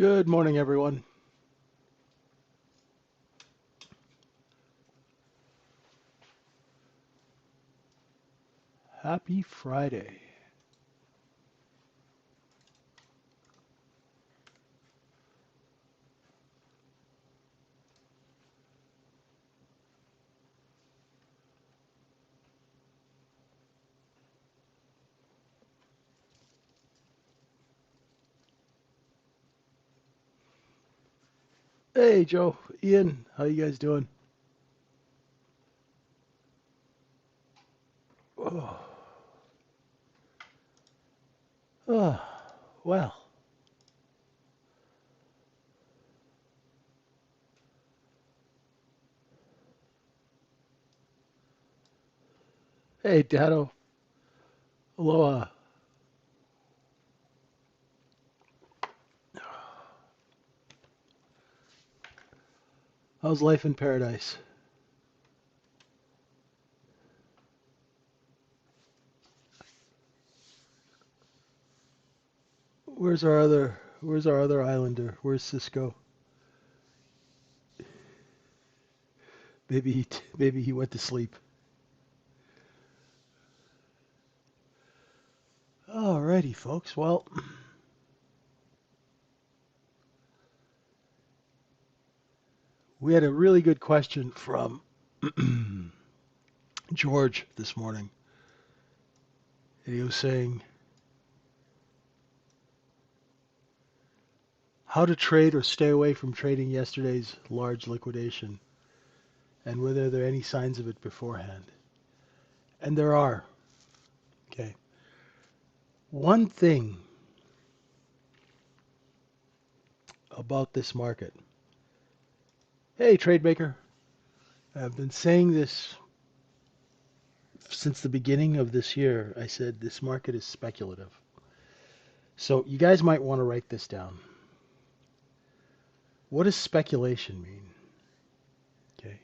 Good morning, everyone. Happy Friday. Hey, Joe, Ian, how you guys doing? Oh, oh, well, hey, Dado, aloha. How's life in paradise? Where's our other islander? Where's Cisco? Maybe he went to sleep. Alrighty, folks. Well, we had a really good question from George this morning, and he was saying how to trade or stay away from trading yesterday's large liquidation, and whether there are any signs of it beforehand. And there are. Okay. One thing about this market. Hey, trade maker. I've been saying this since the beginning of this year. I said this market is speculative. So you guys might want to write this down. What does speculation mean? Okay.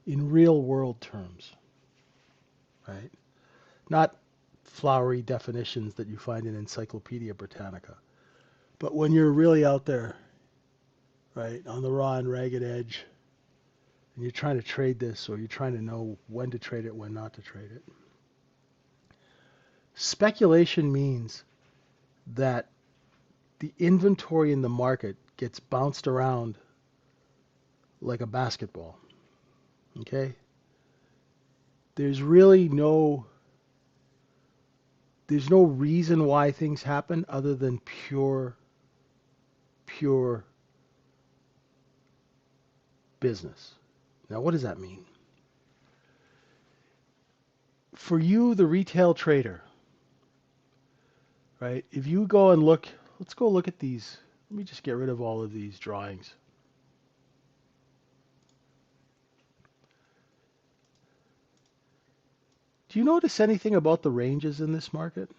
In real world terms, right? Not flowery definitions that you find in Encyclopedia Britannica. But when you're really out there, right, on the raw and ragged edge, and you're trying to trade this, or you're trying to know when to trade it, when not to trade it. Speculation means that the inventory in the market gets bounced around like a basketball. Okay? There's really there's no reason why things happen other than pure business. Now, what does that mean? For you, the retail trader, right? If you go and look, let's go look at these. Let me just get rid of all of these drawings. Do you notice anything about the ranges in this market?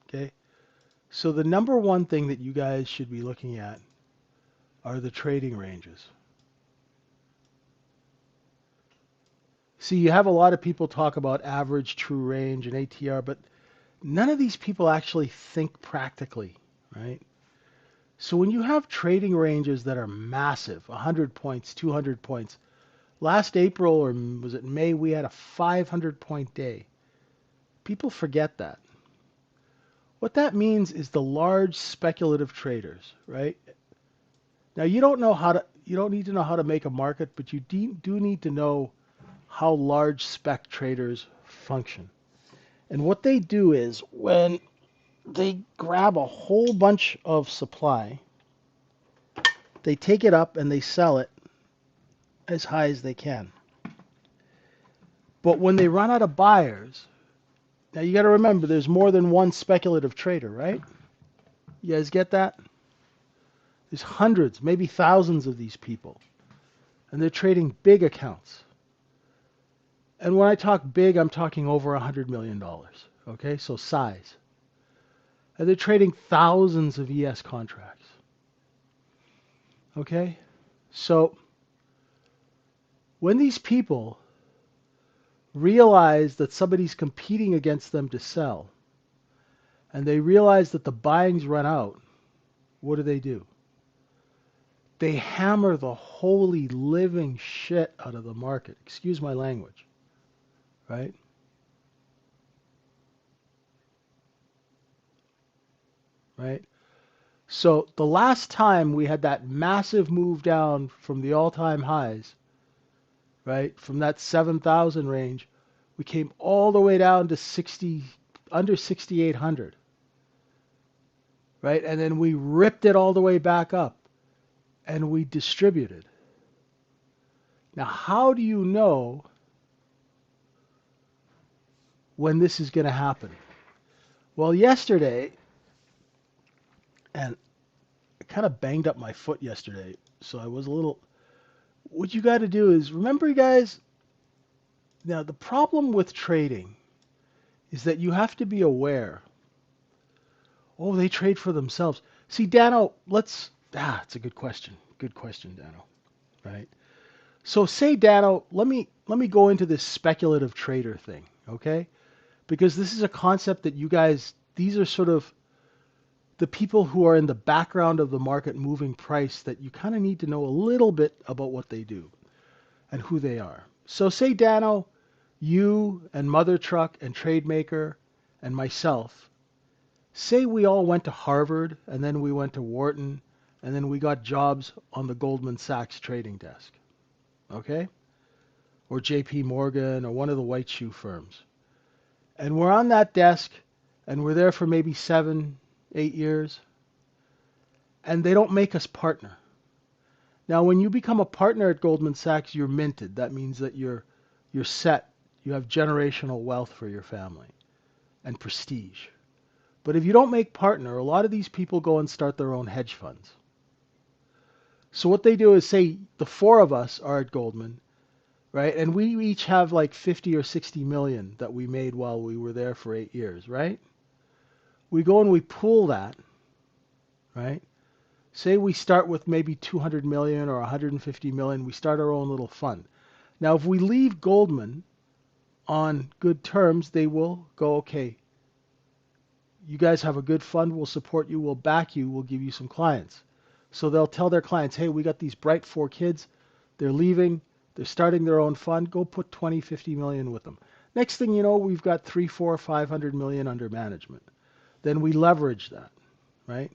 Okay. So the number one thing that you guys should be looking at are the trading ranges. See, you have a lot of people talk about average true range and ATR, but none of these people actually think practically, right? So when you have trading ranges that are massive, 100 points, 200 points, last April or was it May, we had a 500 point day. People forget that. What that means is the large speculative traders, right? Now you don't need to know how to make a market, but you do need to know how large spec traders function. And what they do is when they grab a whole bunch of supply, they take it up and they sell it as high as they can. But when they run out of buyers, now you got to remember there's more than one speculative trader, right? You guys get that? There's hundreds, maybe thousands of these people. And they're trading big accounts. And when I talk big, I'm talking over $100 million. Okay, so size. And they're trading thousands of ES contracts. Okay, so when these people realize that somebody's competing against them to sell, and they realize that the buying's run out, what do? They hammer the holy living shit out of the market. Excuse my language, right? Right? So the last time we had that massive move down from the all-time highs, right, from that 7,000 range, we came all the way down to 60, under 6,800, right? And then we ripped it all the way back up and we distributed. Now, how do you know when this is going to happen? Well, yesterday, and I kind of banged up my foot yesterday, so I was a little. What you got to do is remember, you guys. Now, the problem with trading is that you have to be aware. Oh, they trade for themselves. See, Dano, it's a good question. Good question, Dano. Right? So say, Dano, let me go into this speculative trader thing, okay? Because this is a concept that you guys, these are sort of the people who are in the background of the market moving price that you kind of need to know a little bit about what they do and who they are. So say, Dano, you and Mother Truck and Trademaker and myself, say we all went to Harvard and then we went to Wharton and then we got jobs on the Goldman Sachs trading desk, okay? Or JP Morgan or one of the white shoe firms. And we're on that desk and we're there for maybe 7, 8 years, and they don't make us partner. Now, when you become a partner at Goldman Sachs, you're minted. That means that you're set. You have generational wealth for your family and prestige. But if you don't make partner, a lot of these people go and start their own hedge funds. So what they do is say the four of us are at Goldman, right? And we each have like 50 or 60 million that we made while we were there for 8 years, right? We go and we pool that, right? Say we start with maybe 200 million or 150 million. We start our own little fund. Now, if we leave Goldman on good terms, they will go, okay, you guys have a good fund. We'll support you. We'll back you. We'll give you some clients. So they'll tell their clients, hey, we got these bright 4 kids. They're leaving. They're starting their own fund. Go put 20, 50 million with them. Next thing you know, we've got 3, 4, 500 million under management. Then we leverage that, right?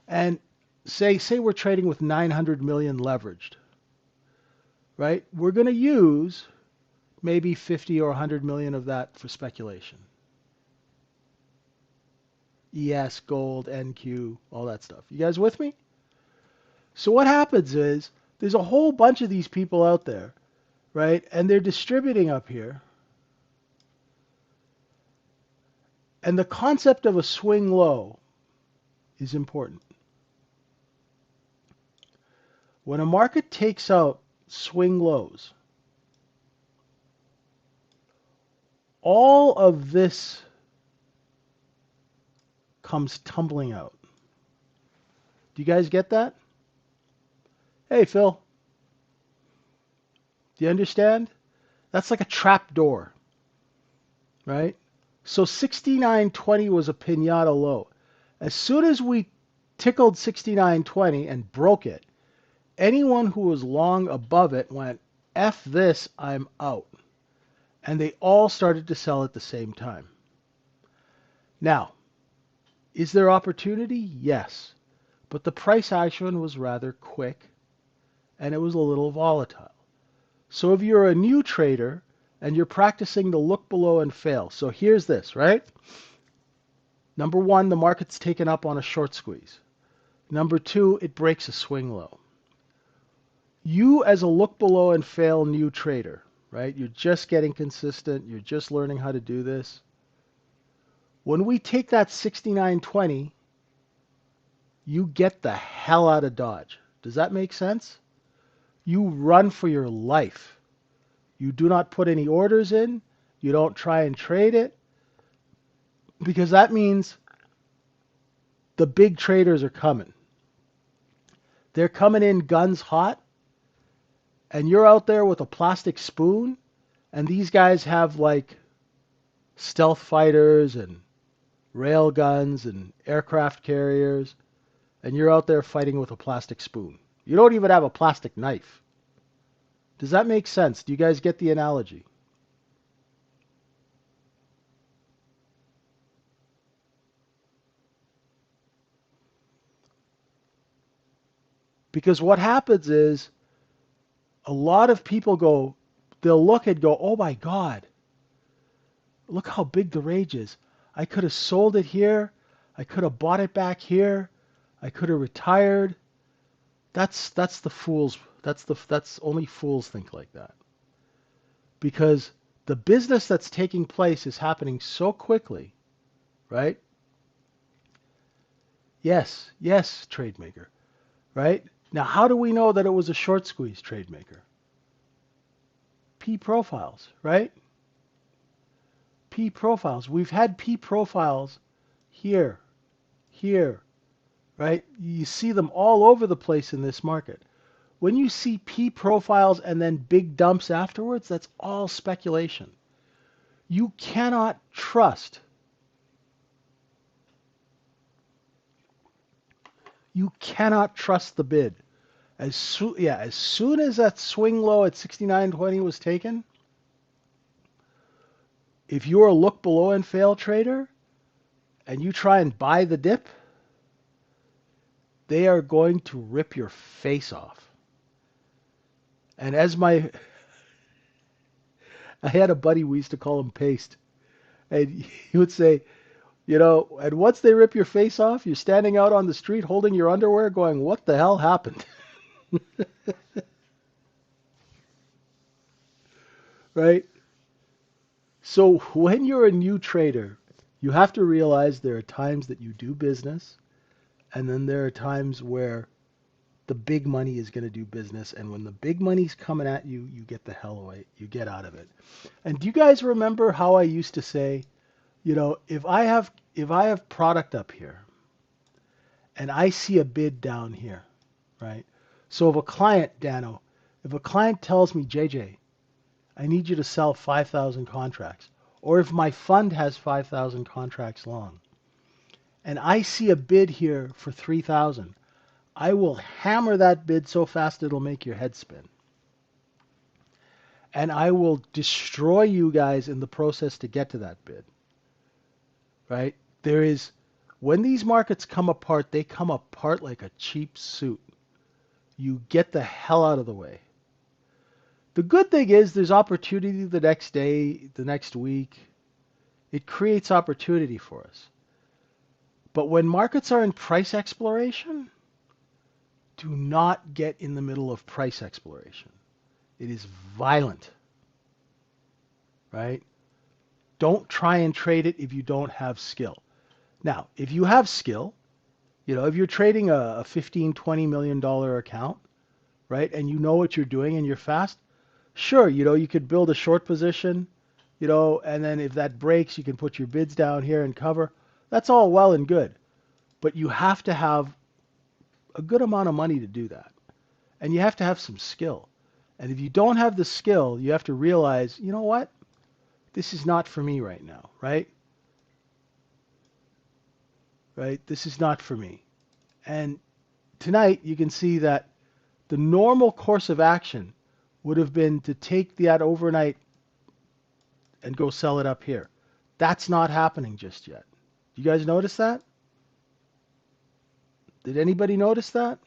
And say we're trading with 900 million leveraged, right? We're going to use maybe 50 or 100 million of that for speculation. ES, gold, NQ, all that stuff. You guys with me? So what happens is there's a whole bunch of these people out there, right? And they're distributing up here. And the concept of a swing low is important. When a market takes out swing lows, all of this comes tumbling out. Do you guys get that? Hey, Phil. Do you understand? That's like a trap door, right? So 69.20 was a piñata low. As soon as we tickled 69.20 and broke it, anyone who was long above it went, F this, I'm out. And they all started to sell at the same time. Now, is there opportunity? Yes. But the price action was rather quick and it was a little volatile. So if you're a new trader and you're practicing to look below and fail. So here's this, right? Number 1, the market's taken up on a short squeeze. Number 2, it breaks a swing low. You as a look below and fail new trader, right? You're just getting consistent. You're just learning how to do this. When we take that 69.20, you get the hell out of Dodge. Does that make sense? You run for your life. You do not put any orders in. You don't try and trade it. Because that means the big traders are coming. They're coming in guns hot. And you're out there with a plastic spoon. And these guys have like stealth fighters and rail guns and aircraft carriers. and you're out there fighting with a plastic spoon. You don't even have a plastic knife. Does that make sense? Do you guys get the analogy? Because what happens is a lot of people go, they'll look and go, oh my God, look how big the rage is. I could have sold it here. I could have bought it back here. I could have retired. That's the fools. That's only fools think like that. Because the business that's taking place is happening so quickly, right? Yes, yes, trade maker, right? Now, how do we know that it was a short squeeze, trade maker? P profiles, right? P profiles. We've had P profiles here, here, right? You see them all over the place in this market. When you see P profiles and then big dumps afterwards, that's all speculation. You cannot trust. You cannot trust the bid. As soon as that swing low at 69.20 was taken, if you're a look below and fail trader and you try and buy the dip, they are going to rip your face off. And I had a buddy, we used to call him Paste, and he would say, and once they rip your face off, you're standing out on the street holding your underwear going, what the hell happened? Right? So when you're a new trader, you have to realize there are times that you do business, and then there are times where the big money is going to do business, and when the big money's coming at you, you get the hell away. You get out of it. And do you guys remember how I used to say, if I have product up here and I see a bid down here, right? So if a client tells me, JJ, I need you to sell 5,000 contracts, or if my fund has 5,000 contracts long, and I see a bid here for 3,000, I will hammer that bid so fast it'll make your head spin. And I will destroy you guys in the process to get to that bid. Right? When these markets come apart, they come apart like a cheap suit. You get the hell out of the way. The good thing is there's opportunity the next day, the next week. It creates opportunity for us. But when markets are in price exploration, do not get in the middle of price exploration. It is violent, right? Don't try and trade it if you don't have skill. Now, if you have skill, if you're trading a $15, $20 million account, right, and you know what you're doing and you're fast, sure, you could build a short position, and then if that breaks, you can put your bids down here and cover. That's all well and good. But you have to have a good amount of money to do that. And you have to have some skill. And if you don't have the skill, you have to realize, you know what? This is not for me right now, right? Right? This is not for me. And tonight you can see that the normal course of action would have been to take that overnight and go sell it up here. That's not happening just yet. You guys notice that? Did anybody notice that?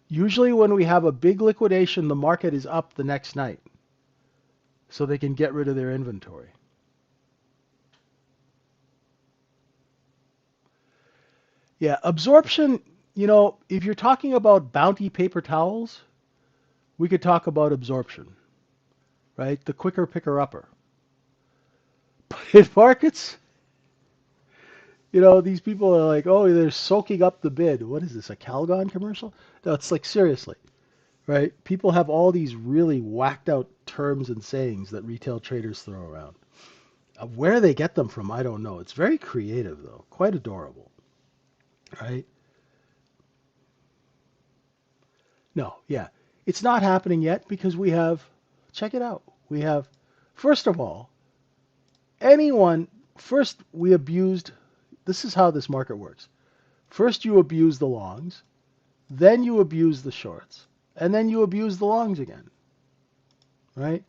Usually when we have a big liquidation, the market is up the next night so they can get rid of their inventory. Yeah, absorption, if you're talking about bounty paper towels, we could talk about absorption, right? The quicker picker-upper. But in markets, these people are like, oh, they're soaking up the bid. What is this, a Calgon commercial? No, it's like, seriously, right? People have all these really whacked out terms and sayings that retail traders throw around. Where they get them from, I don't know. It's very creative, though. Quite adorable, right? No, yeah. It's not happening yet because check it out. First of all, we abused, this is how this market works. First you abuse the longs, then you abuse the shorts, and then you abuse the longs again, right?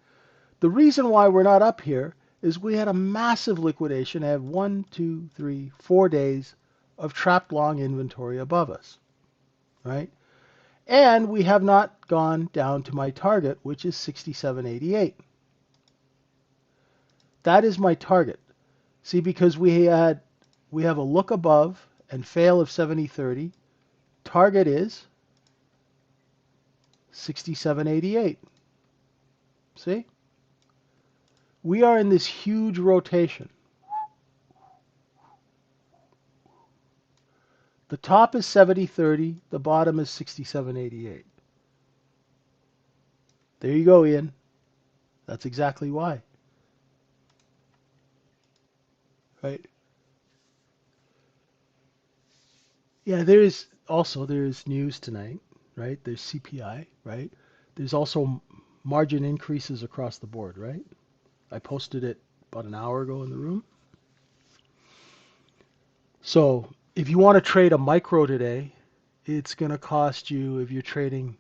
The reason why we're not up here is we had a massive liquidation. I have 1, 2, 3, 4 days of trapped long inventory above us, right? And we have not gone down to my target, which is 67.88. That is my target. See, because we have a look above and fail of 70.30. Target is 67.88. See? We are in this huge rotation. The top is 70.30, the bottom is 67.88. There you go, Ian. That's exactly why. Right? Yeah, there's news tonight, right? There's CPI, right? There's also margin increases across the board, right? I posted it about an hour ago in the room. So if you want to trade a micro today, it's going to cost you, if you're trading,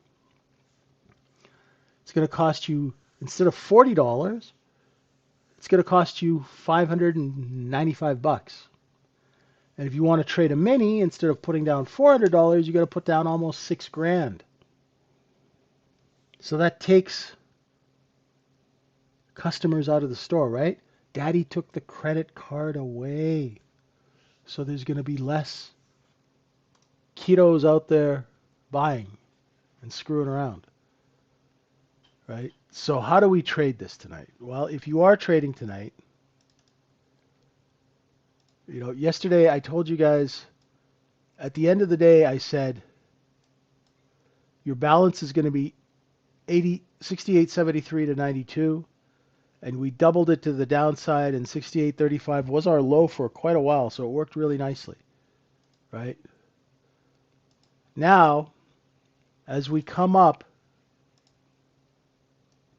it's going to cost you, instead of $40, it's going to cost you $595. And if you want to trade a mini, instead of putting down $400, you got to put down almost $6,000. So that takes customers out of the store, right? Daddy took the credit card away. So there's going to be less kiddos out there buying and screwing around, right? So how do we trade this tonight? Well, if you are trading tonight, yesterday I told you guys, at the end of the day, I said your balance is going to be 68.73 to 92, and we doubled it to the downside, and 68.35 was our low for quite a while, so it worked really nicely, right? Now, as we come up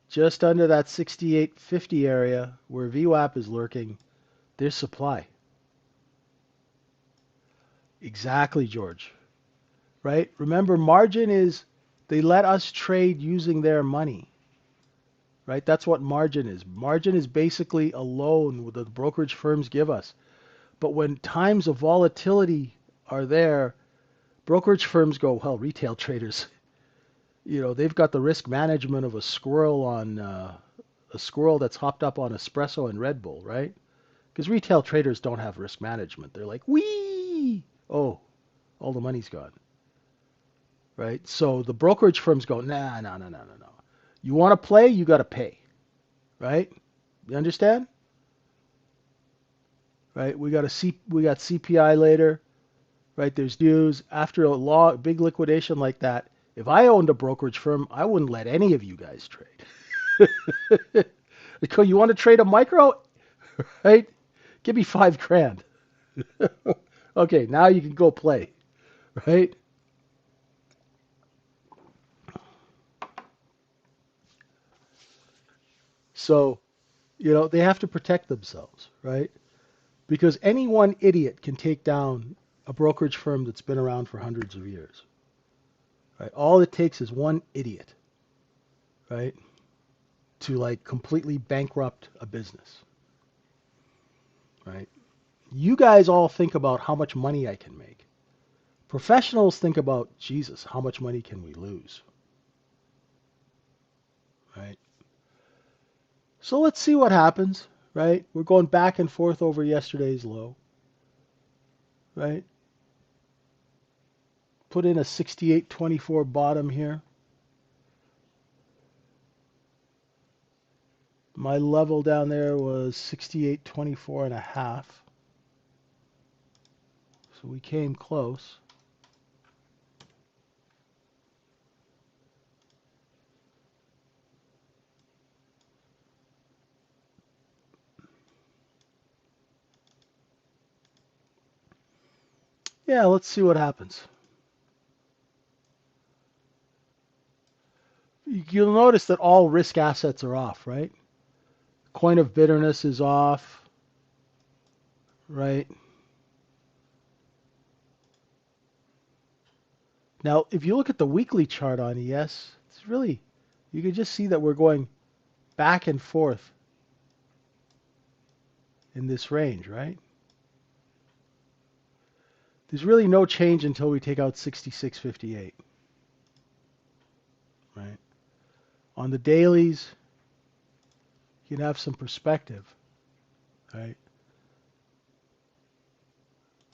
just under that 68.50 area where VWAP is lurking, there's supply. Exactly, George. Right? Remember, margin is, they let us trade using their money. Right? That's what margin is. Margin is basically a loan that the brokerage firms give us. But when times of volatility are there, brokerage firms go, well, retail traders, they've got the risk management of a squirrel that's hopped up on espresso and Red Bull, right? Because retail traders don't have risk management. They're like, wee! Oh, all the money's gone. Right? So the brokerage firms go, nah, no. You want to play, you got to pay. Right? You understand? Right? We got CPI later. Right? There's news. After a big liquidation like that, if I owned a brokerage firm, I wouldn't let any of you guys trade. Because you want to trade a micro? Right? Give me $5,000. Okay, now you can go play. Right? So, they have to protect themselves, right? Because any one idiot can take down a brokerage firm that's been around for hundreds of years. Right? All it takes is one idiot, right, to like completely bankrupt a business. Right? You guys all think about how much money I can make. Professionals think about, Jesus, how much money can we lose? Right? So let's see what happens, right? We're going back and forth over yesterday's low, right? Put in a 68.24 bottom here. My level down there was 68.24 and a half. So we came close. Yeah, let's see what happens. You'll notice that all risk assets are off, right? Coin of bitterness is off, right? Now, if you look at the weekly chart on ES, it's really, you can just see that we're going back and forth in this range, right? There's really no change until we take out 66.58, right? On the dailies, you can have some perspective, right?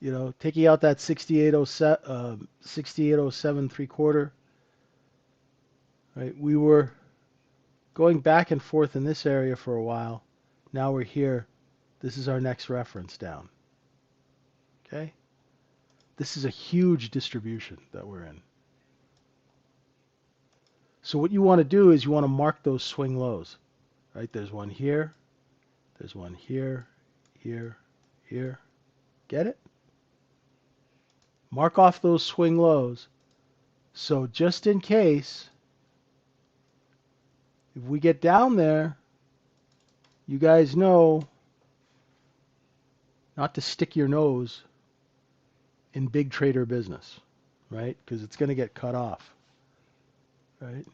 You know, taking out that 6807, 6807 3/4, right? We were going back and forth in this area for a while. Now we're here. This is our next reference down. Okay? This is a huge distribution that we're in. So what you want to do is you want to mark those swing lows. Right? There's one here. There's one here, here, here. Get it? Mark off those swing lows. So just in case, if we get down there, you guys know not to stick your nose in big trader business, right? Because it's going to get cut off, right?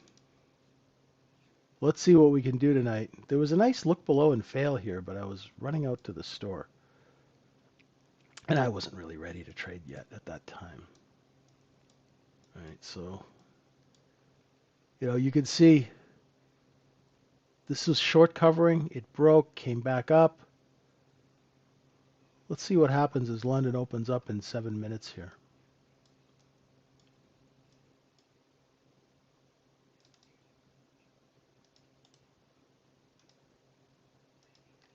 Let's see what we can do tonight. There was a nice look below and fail here, but I was running out to the store. And I wasn't really ready to trade yet at that time. All right, so, you know, you can see this was short covering. It broke, came back up. Let's see what happens as London opens up in 7 minutes here.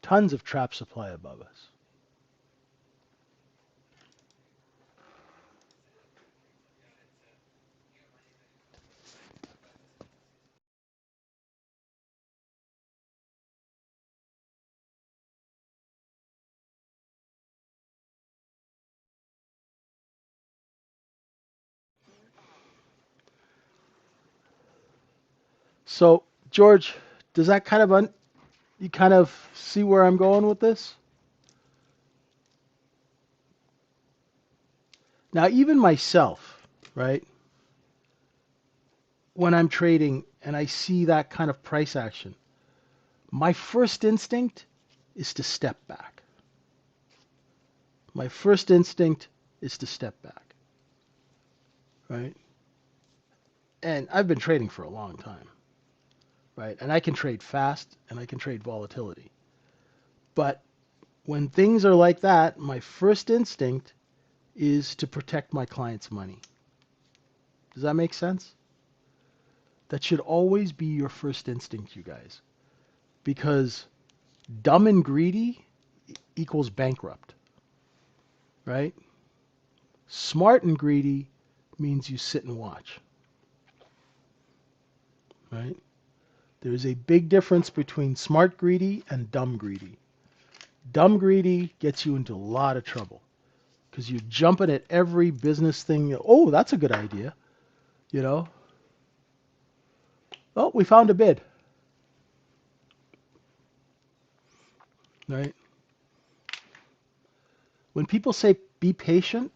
Tons of trap supply above us. So, George, does that kind of you kind of see where I'm going with this? Now, even myself, right? When I'm trading and I see that kind of price action, my first instinct is to step back. My first instinct is to step back, right? And I've been trading for a long time, right? And I can trade fast and I can trade volatility. But when things are like that, my first instinct is to protect my client's money. Does that make sense? That should always be your first instinct, you guys. Because dumb and greedy equals bankrupt, right? Smart and greedy means you sit and watch, right? There's a big difference between smart greedy and dumb greedy. Dumb greedy gets you into a lot of trouble because you're jumping at every business thing. Oh, that's a good idea, you know? Oh, we found a bid, right? When people say be patient,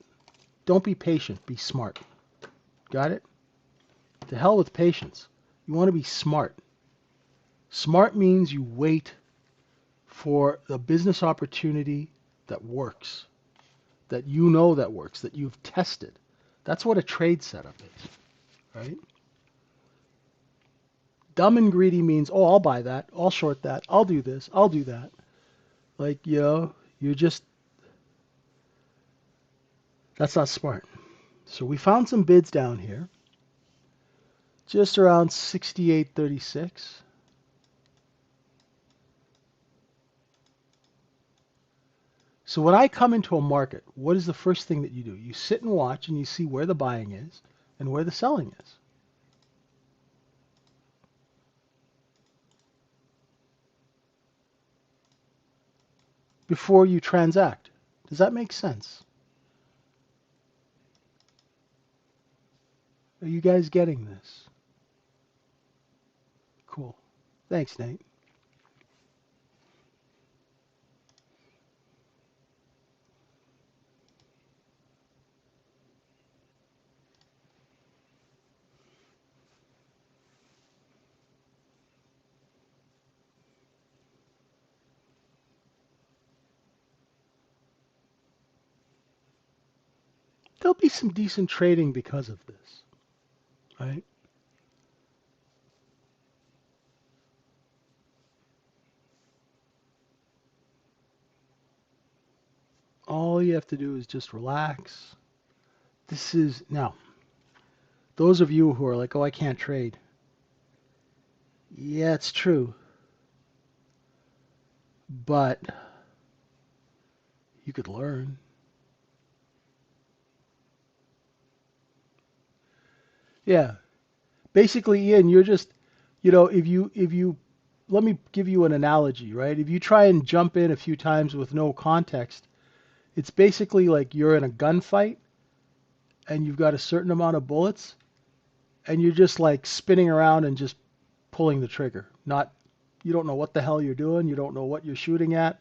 don't be patient, be smart. Got it? To hell with patience. You want to be smart. Smart means you wait for the business opportunity that works, that you know that works, that you've tested. That's what a trade setup is, right? Dumb and greedy means, oh, I'll buy that, I'll short that, I'll do this, I'll do that. Like, you know, you're just, that's not smart. So we found some bids down here, just around 68.36. So when I come into a market, what is the first thing that you do? You sit and watch and you see where the buying is and where the selling is. Before you transact. Does that make sense? Are you guys getting this? Cool. Thanks, Nate. there'll be some decent trading because of this, right? All you have to do is just relax. This is now, those of you who are like, oh, I can't trade. Yeah, it's true. But you could learn. Yeah. Basically, Ian, you're just, if you let me give you an analogy, right? If you try and jump in a few times with no context, it's basically like you're in a gunfight and you've got a certain amount of bullets and you're just like spinning around and just pulling the trigger. Not you don't know what the hell you're doing, you don't know what you're shooting at,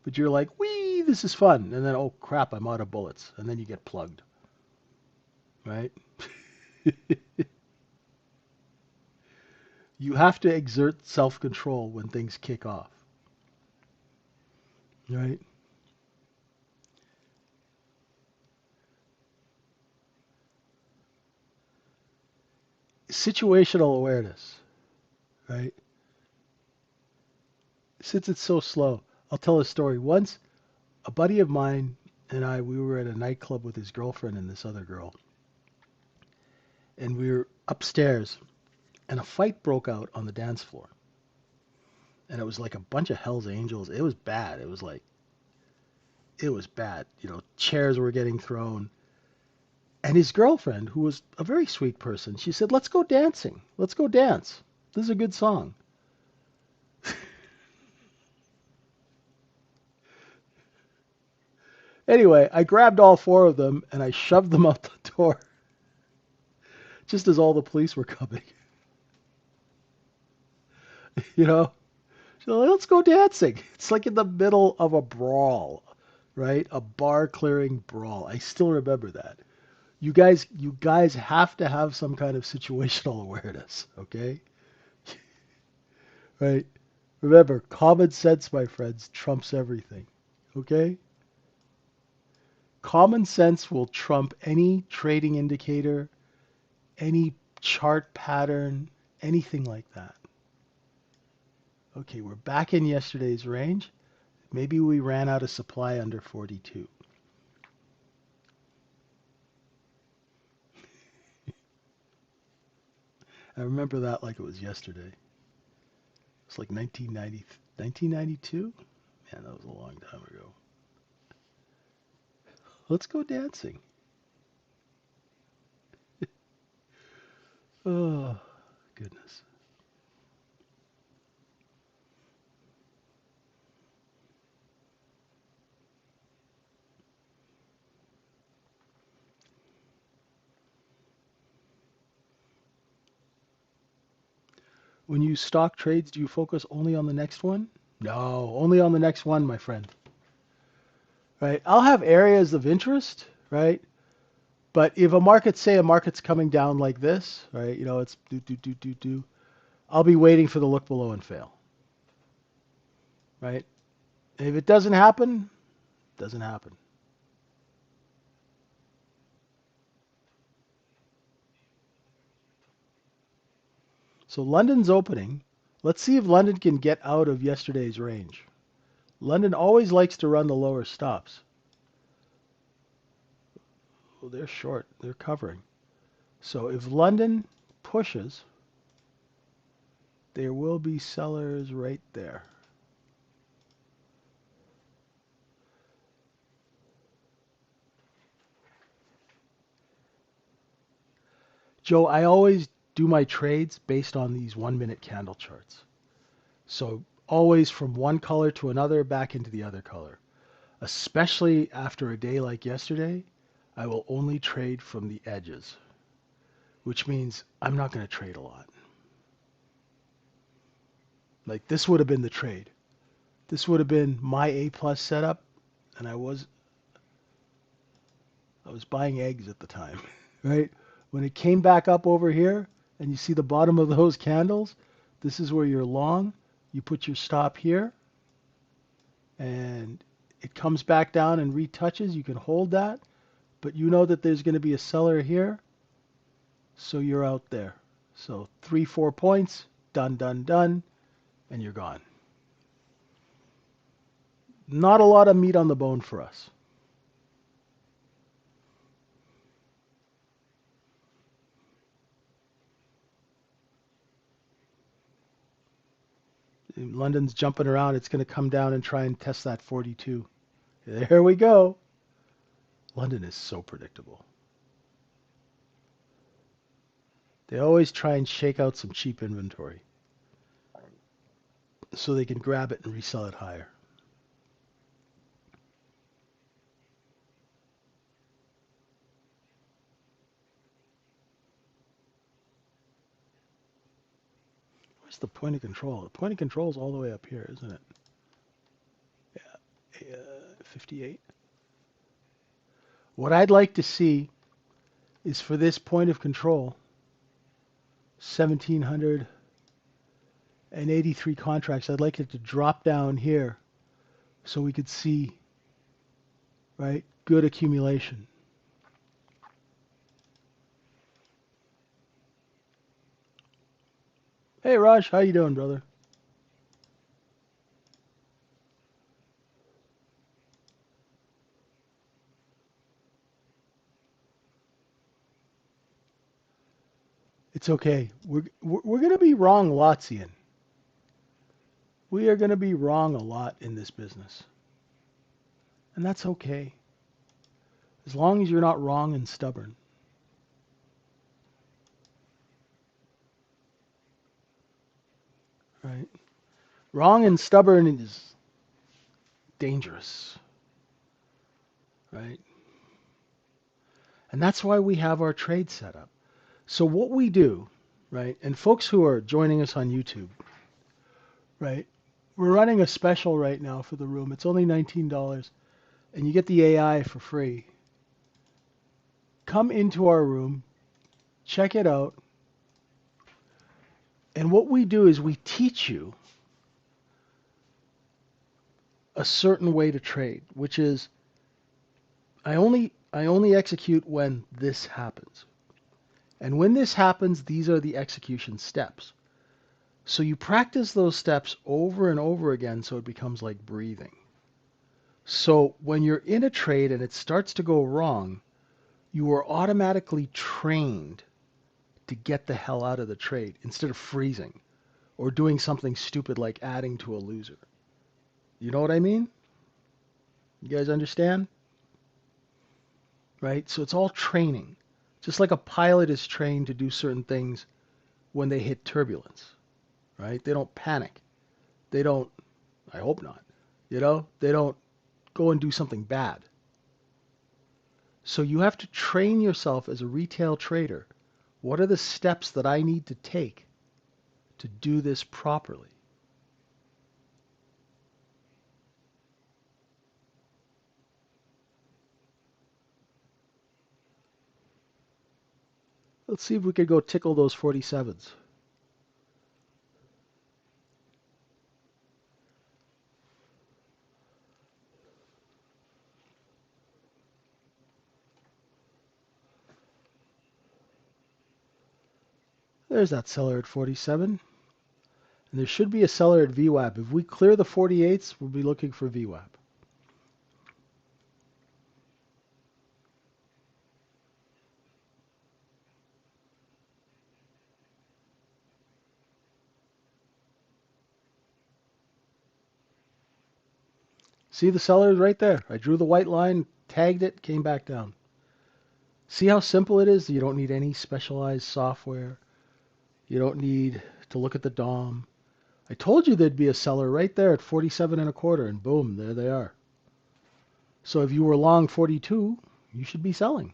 but you're like, "Wee, this is fun." And then, "Oh crap, I'm out of bullets." And then you get plugged, right? You have to exert self-control when things kick off, right? Situational awareness, right? Since it's so slow, I'll tell a story. Once, a buddy of mine and I, we were at a nightclub with his girlfriend and this other girl, and we were upstairs, and a fight broke out on the dance floor. And it was like a bunch of Hell's Angels. It was bad. It was bad. Chairs were getting thrown. And his girlfriend, who was a very sweet person, she said, "Let's go dancing. Let's go dance. This is a good song." Anyway, I grabbed all four of them and I shoved them out the door just as all the police were coming. you know, so let's go dancing. It's like in the middle of a brawl, right? A bar clearing brawl. I still remember that. You guys have to have some kind of situational awareness, okay? Right? Remember, common sense, my friends, trumps everything. Okay? Common sense will trump any trading indicator, any chart pattern, anything like that. Okay, we're back in yesterday's range. Maybe we ran out of supply under 42. I remember that like it was yesterday. It's like 1990, 1992? Man, that was a long time ago. Let's go dancing. Oh, goodness. When you stock trades, do you focus only on the next one? No, only on the next one, my friend. Right? I'll have areas of interest, right? But if a market's coming down like this, right? It's do. I'll be waiting for the look below and fail, right? And if it doesn't happen, it doesn't happen. So London's opening. Let's see if London can get out of yesterday's range. London always likes to run the lower stops. Oh, they're short. They're covering. So if London pushes, there will be sellers right there. Joe, I always do my trades based on these 1 minute candle charts. So always from one color to another, back into the other color. Especially after a day like yesterday, I will only trade from the edges, which means I'm not going to trade a lot. Like this would have been the trade. This would have been my A plus setup, and I was buying eggs at the time, right? When it came back up over here, and you see the bottom of those candles, this is where you're long. You put your stop here, and it comes back down and retouches. You can hold that, But you know that there's going to be a seller here, so you're out there. So 3, 4 points, done, done, done, and you're gone. Not a lot of meat on the bone for us. London's jumping around. It's going to come down and try and test that 42. There we go. London is so predictable. They always try and shake out some cheap inventory so they can grab it and resell it higher. Where's the point of control? The point of control is all the way up here, isn't it? Yeah, 58. What I'd like to see is for this point of control, 1,783 contracts. I'd like it to drop down here so we could see, right, good accumulation. Hey, Raj, how you doing, brother? It's okay. We're going to be wrong lots, Ian. We are going to be wrong a lot in this business. And that's okay. As long as you're not wrong and stubborn. Right? Wrong and stubborn is dangerous. Right? And that's why we have our trade set up. So what we do, right, and folks who are joining us on YouTube, right, we're running a special right now for the room. It's only $19, and you get the AI for free. Come into our room, check it out, and what we do is we teach you a certain way to trade, which is I only execute when this happens. And when this happens, these are the execution steps. So you practice those steps over and over again so it becomes like breathing. So when you're in a trade and it starts to go wrong, you are automatically trained to get the hell out of the trade instead of freezing or doing something stupid like adding to a loser. You know what I mean? You guys understand? Right? So it's all training. Just like a pilot is trained to do certain things when they hit turbulence, right? They don't panic. They don't, I hope not, they don't go and do something bad. So you have to train yourself as a retail trader. What are the steps that I need to take to do this properly? Let's see if we could go tickle those 47s. There's that seller at 47. And there should be a seller at VWAP. If we clear the 48s, we'll be looking for VWAP. See the seller right there. I drew the white line, tagged it, came back down. See how simple it is? You don't need any specialized software. You don't need to look at the DOM. I told you there'd be a seller right there at 47 and a quarter, and boom, there they are. So if you were long 42, you should be selling.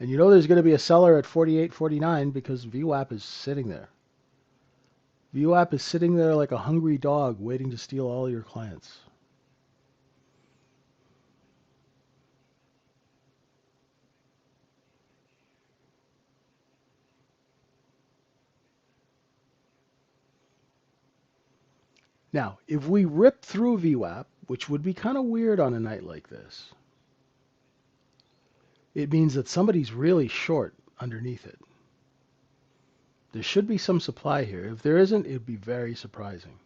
And you know there's going to be a seller at 48, 49 because VWAP is sitting there. VWAP is sitting there like a hungry dog waiting to steal all your clients. Now, if we rip through VWAP, which would be kind of weird on a night like this, it means that somebody's really short underneath it. There should be some supply here. If there isn't, it would be very surprising.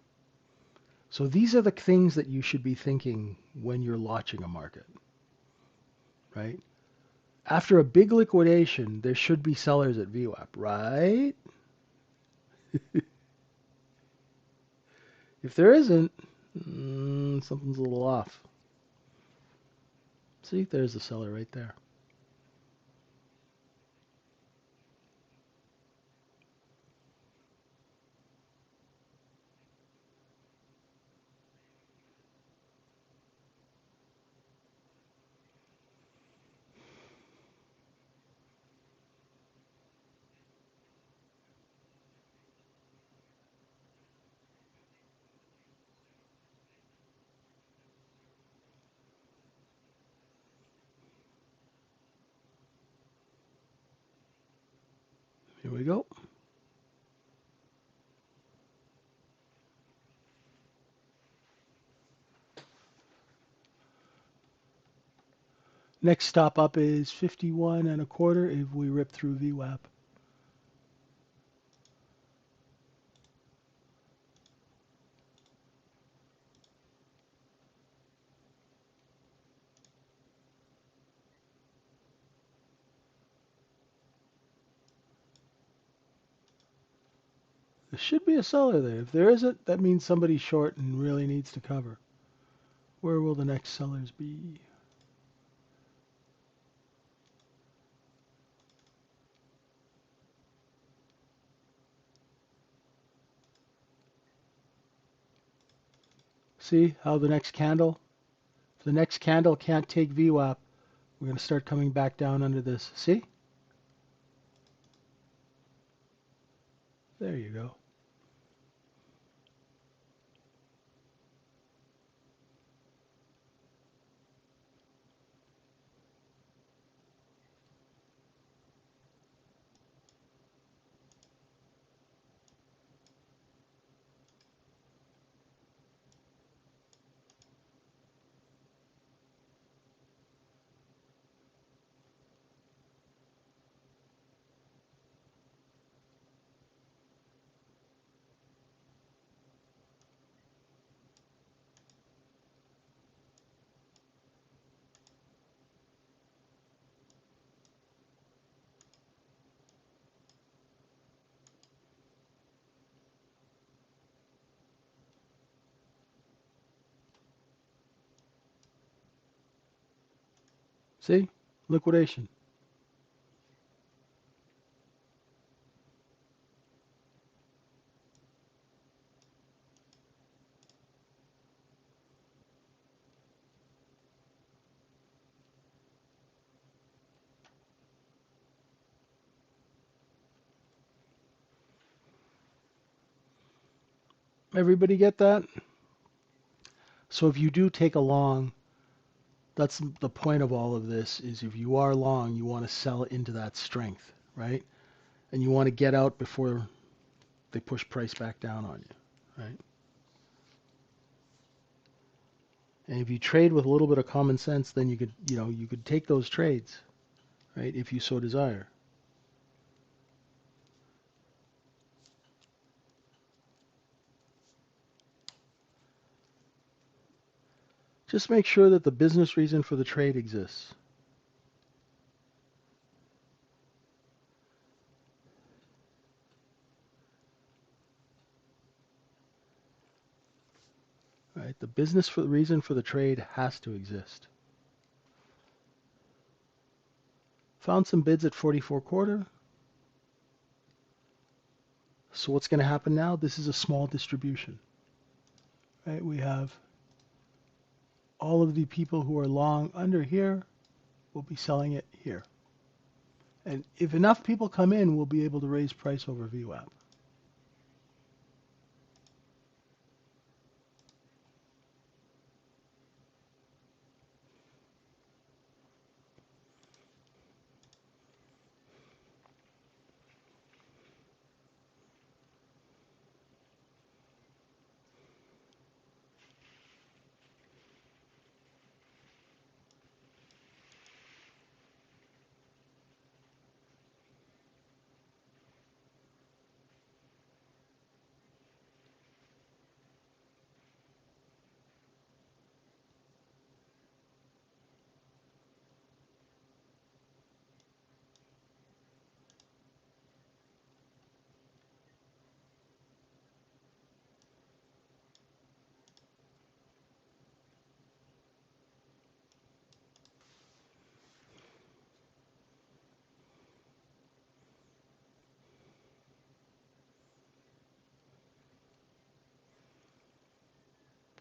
So these are the things that you should be thinking when you're watching a market, right? After a big liquidation, there should be sellers at VWAP, right? If there isn't, something's a little off. See, there's the seller right there. Here we go. Next stop up is 51 and a quarter if we rip through VWAP. There should be a seller there. If there isn't, that means somebody's short and really needs to cover. Where will the next sellers be? See how the next candle? If the next candle can't take VWAP, we're going to start coming back down under this. See? There you go. See? Liquidation. Everybody get that? So if you do take a long, that's the point of all of this is if you are long, you want to sell into that strength, right? And you want to get out before they push price back down on you, right? And if you trade with a little bit of common sense, then you could take those trades, right? If you so desire. Just make sure that the business reason for the trade exists. Right? The business for the reason for the trade has to exist. Found some bids at 44 quarter. So what's going to happen now? This is a small distribution. Right? We have all of the people who are long under here will be selling it here. And if enough people come in, we'll be able to raise price over VWAP.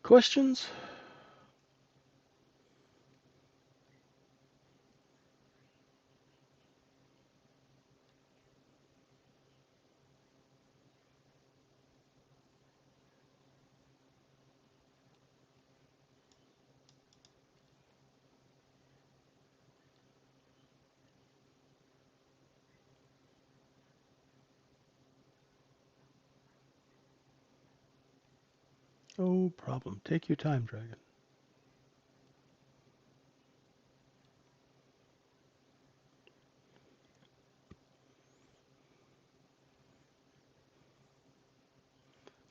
Questions? No problem. Take your time, Dragon.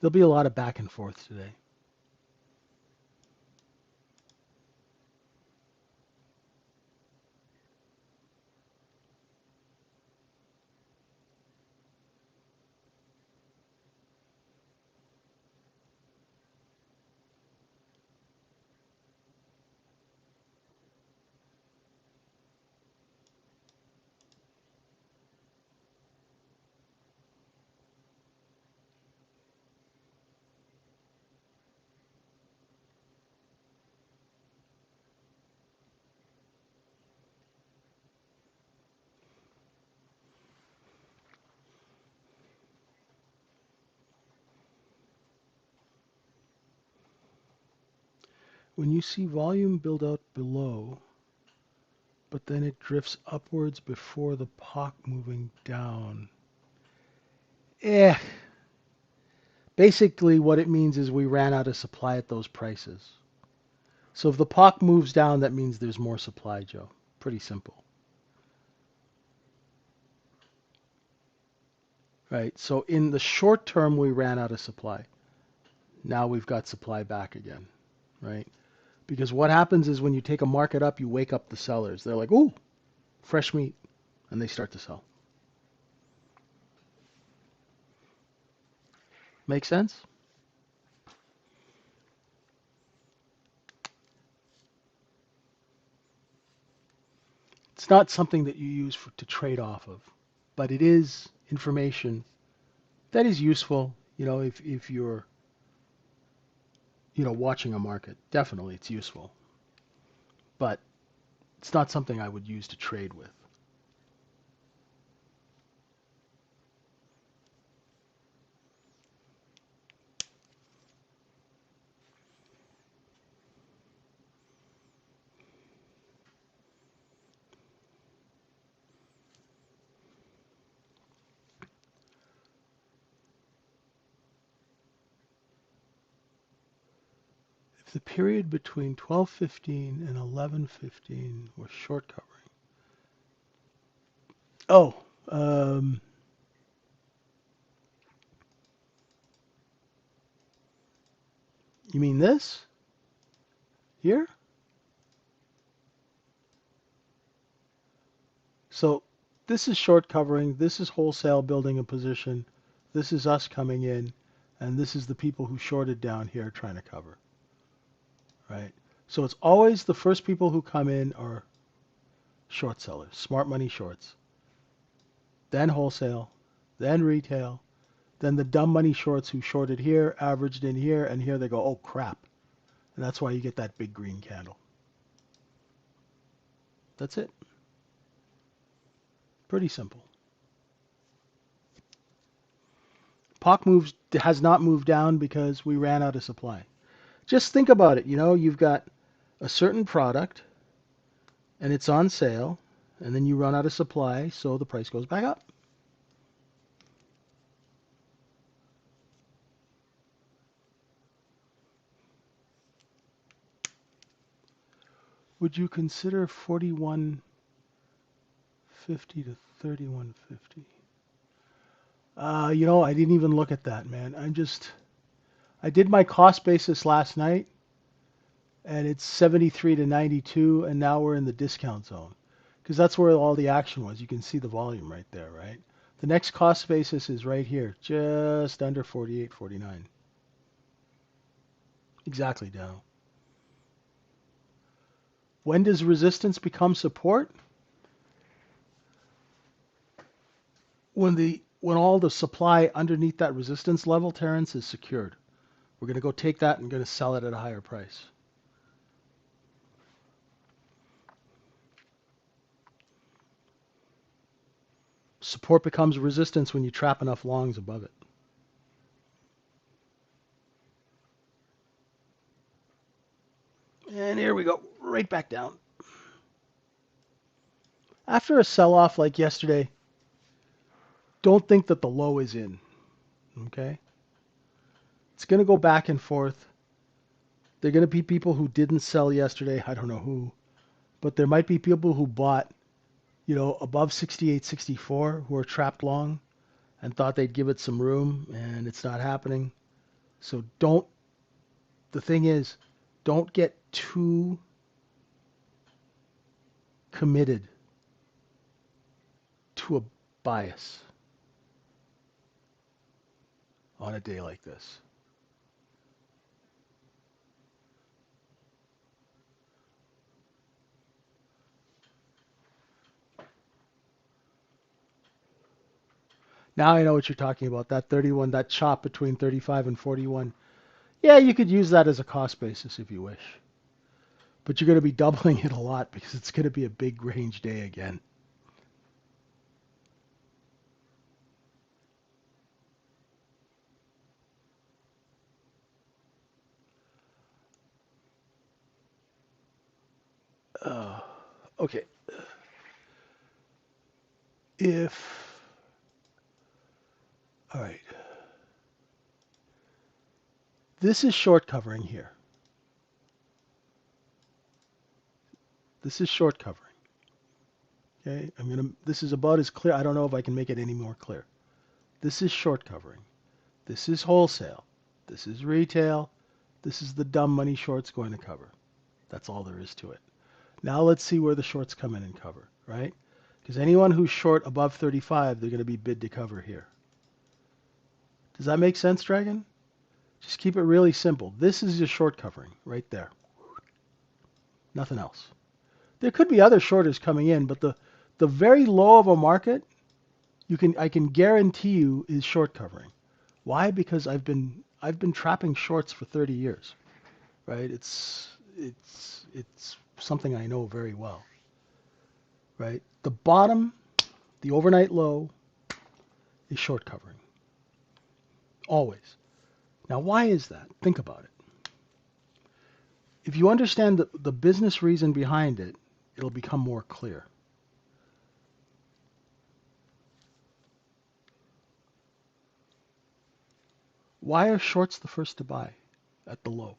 There'll be a lot of back and forth today. When you see volume build out below, but then it drifts upwards before the POC moving down. Basically what it means is we ran out of supply at those prices. So if the POC moves down, that means there's more supply, Joe. Pretty simple. Right? So in the short term, we ran out of supply. Now we've got supply back again, right? Because what happens is when you take a market up, you wake up the sellers. They're like, ooh, fresh meat, and they start to sell. Make sense? It's not something that you use to trade off of, but it is information that is useful, if you're, watching a market. Definitely it's useful, but it's not something I would use to trade with. If the period between 12:15 and 11:15 was short covering. Oh, you mean this here? So this is short covering. This is wholesale building a position. This is us coming in, and this is the people who shorted down here trying to cover, right? So it's always the first people who come in are short sellers, smart money shorts, then wholesale, then retail, then the dumb money shorts who shorted here, averaged in here, and here they go, oh crap. And that's why you get that big green candle. That's it. Pretty simple. POC has not moved down because we ran out of supply. Just think about it. You've got a certain product and it's on sale, and then you run out of supply, so the price goes back up. Would you consider 41.50 to 31.50? I didn't even look at that, man. I did my cost basis last night, and it's 73 to 92, and now we're in the discount zone. Because that's where all the action was. You can see the volume right there, right? The next cost basis is right here, just under 48, 49. Exactly, Dow. When does resistance become support? When all the supply underneath that resistance level, Terrence, is secured. We're going to go take that and going to sell it at a higher price. Support becomes resistance when you trap enough longs above it. And here we go, right back down. After a sell-off like yesterday, don't think that the low is in, okay? It's going to go back and forth. There are going to be people who didn't sell yesterday. I don't know who. But there might be people who bought, above 68, 64 who are trapped long and thought they'd give it some room, and it's not happening. So the thing is, don't get too committed to a bias on a day like this. Now I know what you're talking about. That 31, that chop between 35 and 41. Yeah, you could use that as a cost basis if you wish. But you're going to be doubling it a lot because it's going to be a big range day again. Okay. All right. This is short covering here. This is short covering. Okay, this is about as clear. I don't know if I can make it any more clear. This is short covering. This is wholesale. This is retail. This is the dumb money shorts going to cover. That's all there is to it. Now let's see where the shorts come in and cover, right? Because anyone who's short above 35, they're going to be bid to cover here. Does that make sense, Dragon? Just keep it really simple. This is your short covering right there. Nothing else. There could be other shorters coming in, but the very low of a market, I can guarantee you is short covering. Why? Because I've been trapping shorts for 30 years, right? It's something I know very well, right? The bottom, the overnight low, is short covering. Always. Now, why is that? Think about it. If you understand the business reason behind it, it'll become more clear. Why are shorts the first to buy at the low?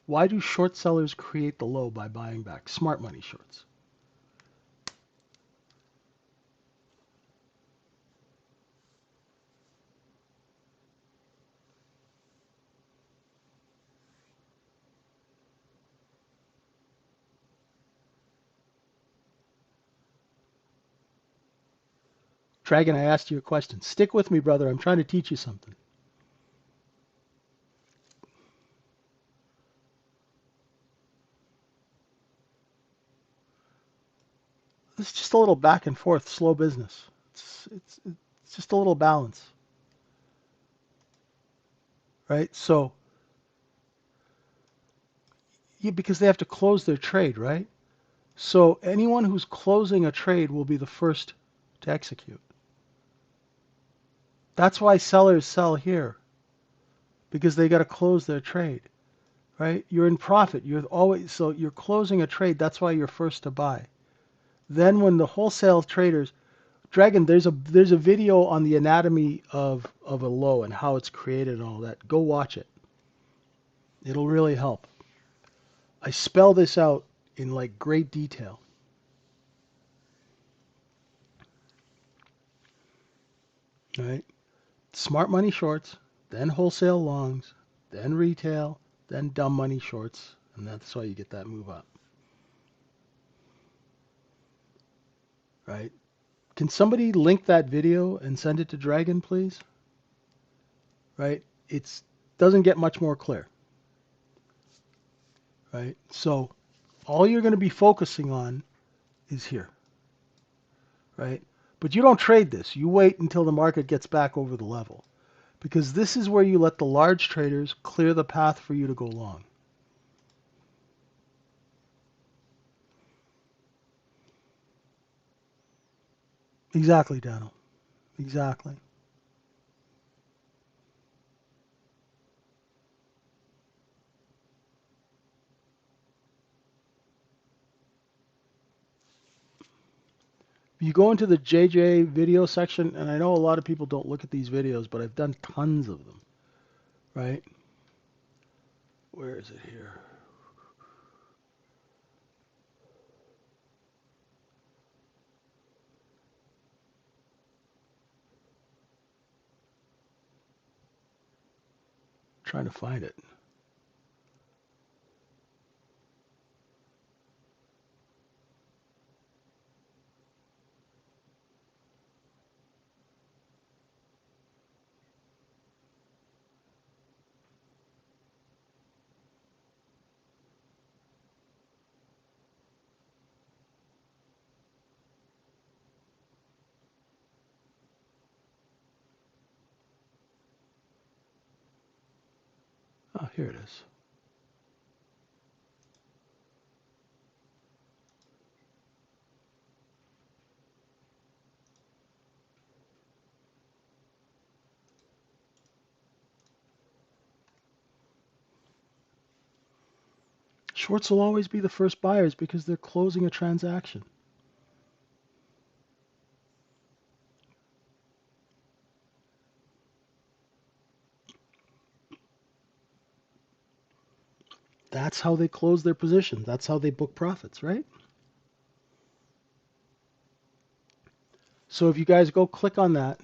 Why do short sellers create the low by buying back? Smart money shorts. Dragon, I asked you a question. Stick with me, brother. I'm trying to teach you something. It's just a little back and forth, slow business. It's just a little balance, right? So, yeah, because they have to close their trade, right? So anyone who's closing a trade will be the first to execute. That's why sellers sell here, because they got to close their trade, right? You're in profit. So you're closing a trade. That's why you're first to buy. Then when the wholesale traders, Dragon, there's a video on the anatomy of a low and how it's created and all that. Go watch it. It'll really help. I spell this out in like great detail. All right? Smart money shorts, then wholesale longs, then retail, then dumb money shorts, and that's why you get that move up. Right? Can somebody link that video and send it to Dragon, please? Right? It doesn't get much more clear. Right? So all you're going to be focusing on is here. Right? But you don't trade this. You wait until the market gets back over the level. Because this is where you let the large traders clear the path for you to go long. Exactly, Daniel. Exactly. You go into the JJ video section, and I know a lot of people don't look at these videos, but I've done tons of them, right? Where is it here? Trying to find it. Oh, here it is. Shorts will always be the first buyers because they're closing a transaction. That's how they close their position. That's how they book profits, right? So if you guys go click on that,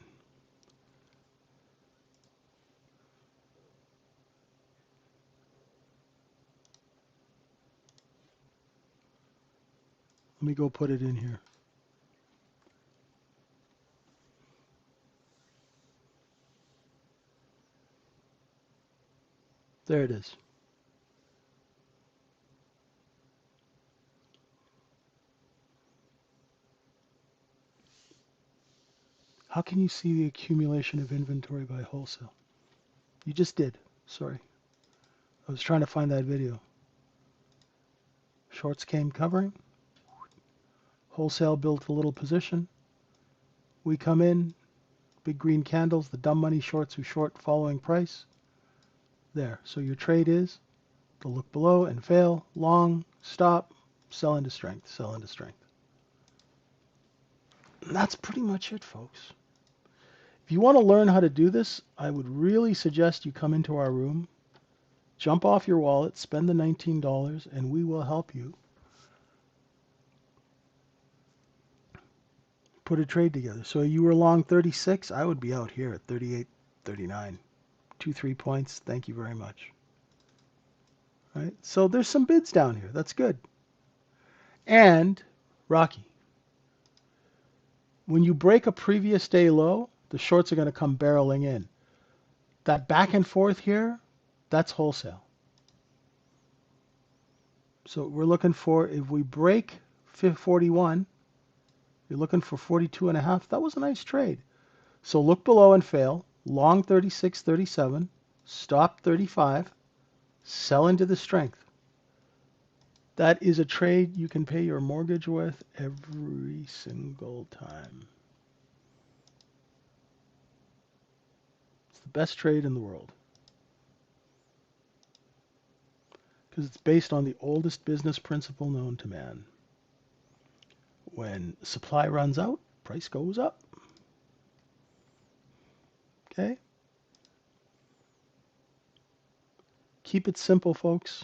let me go put it in here. There it is. How can you see the accumulation of inventory by wholesale? You just did. Sorry. I was trying to find that video. Shorts came covering. Wholesale built a little position. We come in. Big green candles. The dumb money shorts who short following price. There. So your trade is to look below and fail. Long. Stop. Sell into strength. Sell into strength. And that's pretty much it, folks. If you want to learn how to do this, I would really suggest you come into our room, jump off your wallet, spend the $19, and we will help you put a trade together. So you were long 36, I would be out here at 38, 39. 2, 3 points, thank you very much. Right? So there's some bids down here. That's good. And, Rocky, when you break a previous day low, the shorts are going to come barreling in. That back and forth here, that's wholesale. So we're looking for, if we break 41, you're looking for 42 and a half. That was a nice trade. So look below and fail. Long 36, 37. Stop 35. Sell into the strength. That is a trade you can pay your mortgage with every single time. It's the best trade in the world. Because it's based on the oldest business principle known to man. When supply runs out, price goes up. Okay? Keep it simple, folks.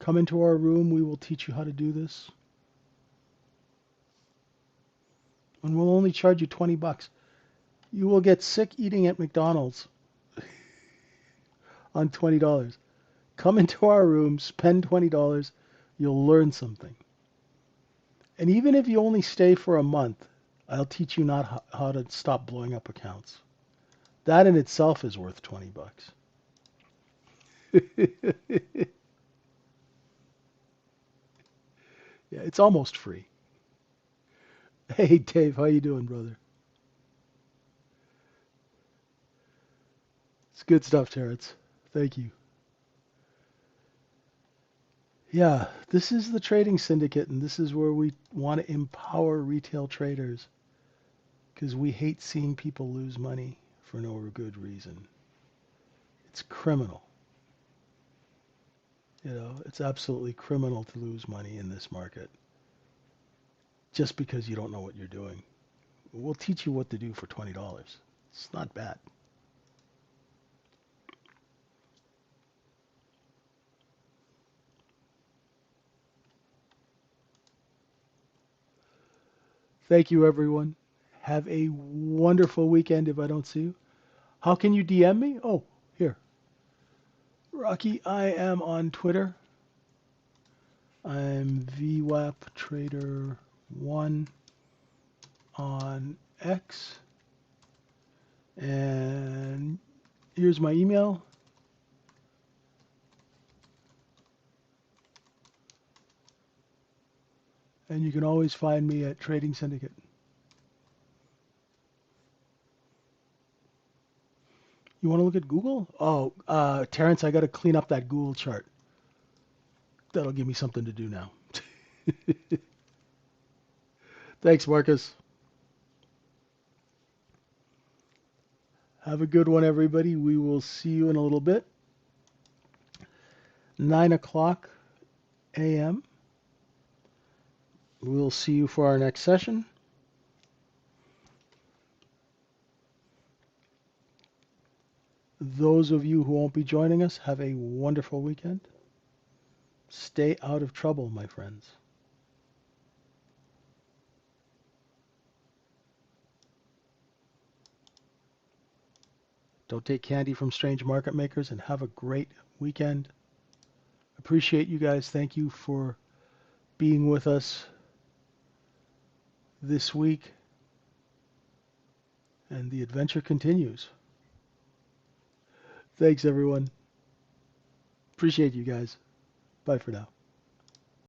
Come into our room. We will teach you how to do this. And we'll only charge you 20 bucks. You will get sick eating at McDonald's on $20. Come into our room, spend $20. You'll learn something. And even if you only stay for a month, I'll teach you not how to stop blowing up accounts. That in itself is worth 20 bucks. Yeah, it's almost free. Hey, Dave, how you doing, brother? It's good stuff, Terrence. Thank you. Yeah, this is the trading syndicate, and this is where we want to empower retail traders because we hate seeing people lose money for no good reason. It's criminal. It's absolutely criminal to lose money in this market just because you don't know what you're doing. We'll teach you what to do for $20. It's not bad. Thank you, everyone. Have a wonderful weekend if I don't see you. How can you DM me? Oh, here. Rocky, I am on Twitter. I'm vwaptrader1 on X. And here's my email. And you can always find me at Trading Syndicate. You want to look at Google? Oh, Terrence, I got to clean up that Google chart. That'll give me something to do now. Thanks, Marcus. Have a good one, everybody. We will see you in a little bit. 9 o'clock a.m. We'll see you for our next session. Those of you who won't be joining us, have a wonderful weekend. Stay out of trouble, my friends. Don't take candy from strange market makers, and have a great weekend. Appreciate you guys. Thank you for being with us this week. And the adventure continues. Thanks, everyone. Appreciate you guys. Bye for now.